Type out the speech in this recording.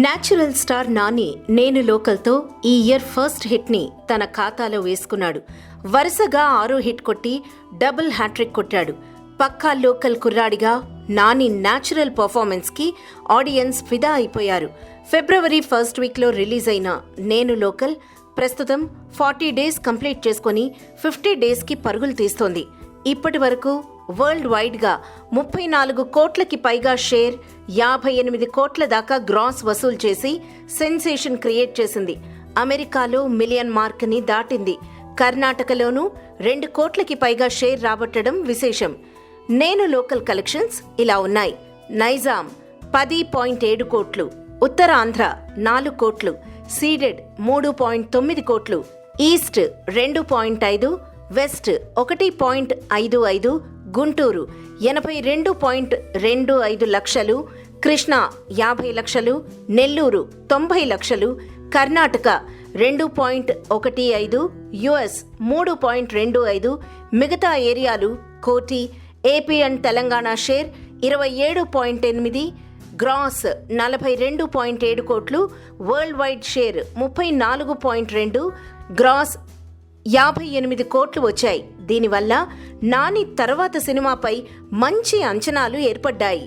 Natural star Nani నేను లోకల్తో ఈ year first హిట్ని తన ఖాతాలో వేసుకున్నాడు. వరుసగా 6 హిట్ కొట్టి డబుల్ హ్యాట్రిక్ కొట్టాడు. పక్కా లోకల్ కుర్రాడిగా నాని న్యాచురల్ పర్ఫార్మెన్స్కి ఆడియన్స్ ఫిదా అయిపోయారు. ఫిబ్రవరి ఫస్ట్ వీక్లో రిలీజ్ అయిన నేను లోకల్ ప్రస్తుతం 40 డేస్ కంప్లీట్ చేసుకుని 50 డేస్కి పరుగులు తీస్తోంది. ఇప్పటి వరకు వరల్డ్ వైడ్గా 34 కోట్లకి పైగా షేర్, 58 కోట్ల దాకా గ్రాస్ వసూలు చేసి సెన్సేషన్ క్రియేట్ చేసింది. అమెరికాలో మిలియన్ మార్క్ని దాటింది. కర్ణాటకలోనూ 2 కోట్లకి పైగా షేర్ రాబట్టడం విశేషం. నేను లోకల్ కలెక్షన్స్ ఇలా ఉన్నాయి. నైజాం 10.7 కోట్లు, ఉత్తరాంధ్ర 4 కోట్లు, సీడెడ్ 3.9 కోట్లు, ఈస్ట్ 2.5, వెస్ట్ 1.55, గుంటూరు 82.25 లక్షలు, కృష్ణా 50 లక్షలు, నెల్లూరు 90 లక్షలు, కర్ణాటక 2.15, యుఎస్ 3.25, మిగతా ఏరియాలు కోటి. AP and Telangana share 27.8, gross 42.7 కోట్లు, వరల్డ్ వైడ్ షేర్ 34.2, గ్రాస్ 58 కోట్లు వచ్చాయి. దీనివల్ల నాని తర్వాత సినిమాపై మంచి అంచనాలు ఏర్పడ్డాయి.